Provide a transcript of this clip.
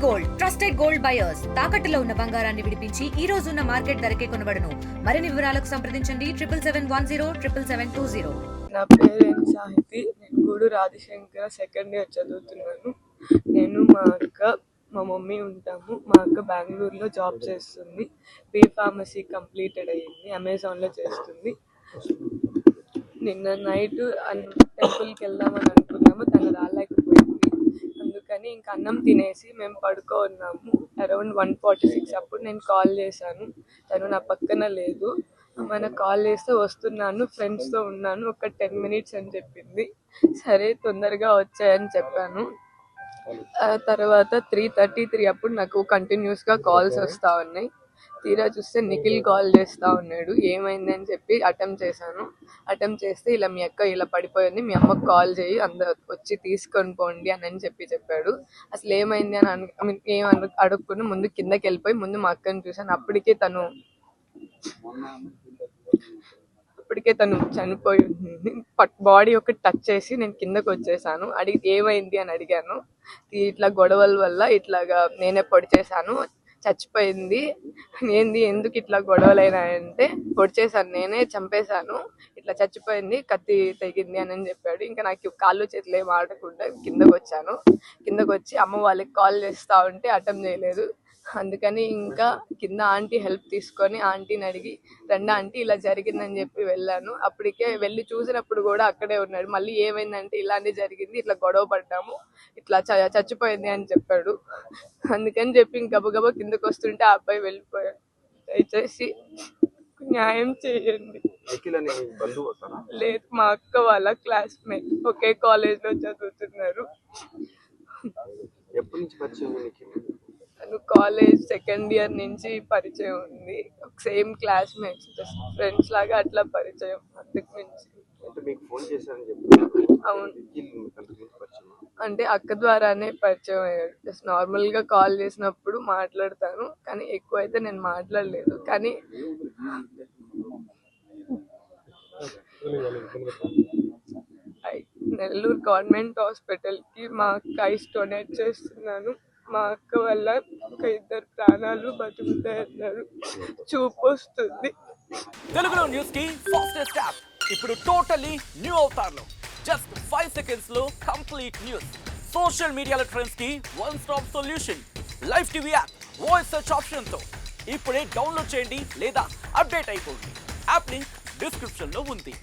Gold trusted gold buyers తాకట్టులో ఉన్న బంగారాన్ని విడిపించి ఈ రోజు ఉన్న మార్కెట్ ధరకే కొనబడును. మరిన్ని వివరాలకు సంప్రదించండి 77107720. నా పేరు సాహితి. నేను గూడూరు ఆదిశంకర సెకండ్ ఇయర్ చదువుతున్నాను. నేను మా అక్క మా మమ్మీ ఉంటాము. మా అక్క బెంగళూరులో జాబ్ చేస్తుంది. ఫార్మసీ కంప్లీటెడ్ అయ్యింది, అమెజాన్లో చేస్తుంది. నిన్న నైట్ టెంపుల్కి వెళ్దామని అనుకున్నాము, తను రాలేకపోయింది. అందుకని ఇంకా అన్నం తినేసి మేము పడుకోన్నాము. అరౌండ్ 1:46 అప్పుడు నేను కాల్ చేశాను. తను నా పక్కన లేదు. మన కాల్ చేస్తే వస్తున్నాను, ఫ్రెండ్స్తో ఉన్నాను, ఒక 10 minutes అని చెప్పింది. సరే తొందరగా వచ్చాయని చెప్పాను. తర్వాత 3:33 అప్పుడు నాకు కంటిన్యూస్గా కాల్స్ వస్తూ ఉన్నాయి. తీరా చూస్తే నిఖిల్ కాల్ చేస్తూ ఉన్నాడు. ఏమైందని చెప్పి అటెంప్ట్ చేస్తే ఇలా మీ అక్క ఇలా పడిపోయింది, మీ అమ్మకు కాల్ చేయి, అందరు వచ్చి తీసుకొని పోండి అని చెప్పాడు. అసలు ఏమైంది అని అడుక్కుని ముందు కిందకి వెళ్ళిపోయి ముందు మా అక్కని చూశాను. అప్పటికే తను చనిపోయి ఉంది. బాడీ ఒకటి టచ్ చేసి నేను కిందకు వచ్చేసాను. ఏమైంది అని అడిగాను. ఇట్లా గొడవల వల్ల ఇట్లాగా నేనే పొడి చేశాను, చచ్చిపోయింది. ఏంది ఎందుకు ఇట్లా గొడవలైనాయంటే పొడి చేశాను, నేనే చంపేశాను, ఇట్లా చచ్చిపోయింది, కత్తి తెగింది అని చెప్పాడు. ఇంకా నాకు కాళ్ళు చేతులు ఏం ఆడకుండా కిందకు వచ్చి అమ్మ వాళ్ళకి కాల్ చేస్తూ ఉంటే అటెంప్ట్ చేయలేదు. అందుకని ఇంకా కింద ఆంటీ హెల్ప్ తీసుకొని ఆంటీని అడిగి రండి ఆంటీ ఇలా జరిగిందని చెప్పి వెళ్ళాను. అప్పటికే వెళ్ళి చూసినప్పుడు కూడా అక్కడే ఉన్నాడు. మళ్ళీ ఏమైందంటే ఇలాంటి జరిగింది, ఇట్లా గొడవ పడ్డాము, ఇట్లా చచ్చిపోయింది అని చెప్పాడు. అందుకని చెప్పి ఇంక గబగబా కిందకు వస్తుంటే ఆ అబ్బాయి వెళ్ళిపోయాడు. దయచేసి న్యాయం చేయండి. లేదు, మా అక్క వాళ్ళ క్లాస్మేట్, ఒకే కాలేజ్లో చదువుతున్నారు. తను కాలేజ్ సెకండ్ ఇయర్ నుంచి పరిచయం ఉంది. సేమ్ క్లాస్మేట్స్, ఫ్రెండ్స్ లాగా అట్లా పరిచయం. అందుకు మించి అవును, అంటే అక్క ద్వారానే పరిచయం అయ్యాడు. జస్ట్ నార్మల్గా కాల్ చేసినప్పుడు మాట్లాడతాను, కానీ ఎక్కువ అయితే నేను మాట్లాడలేదు. కానీ నెల్లూరు గవర్నమెంట్ హాస్పిటల్కి మా అక్క ఐస్ డొనేట్ చేస్తున్నాను. మా అక్క వల్ల ఒక 2 ప్రాణాలు బతుకుతాయన్నారు. చూపు వస్తుంది. తెలుగులో న్యూస్ కి ఫాస్టెస్ట్ యాప్ ఇప్పుడు టోటలీ న్యూ అవతార్లో జస్ట్ 5 seconds లో కంప్లీట్ న్యూస్. సోషల్ మీడియాలో ట్రెండ్స్ కి one stop solution. Live TV app voice search option తో ఇప్పుడే డౌన్లోడ్ చేయండి లేదా అప్డేట్ అయిపోండి. యాప్ లింక్ డిస్క్రిప్షన్ లో ఉంది.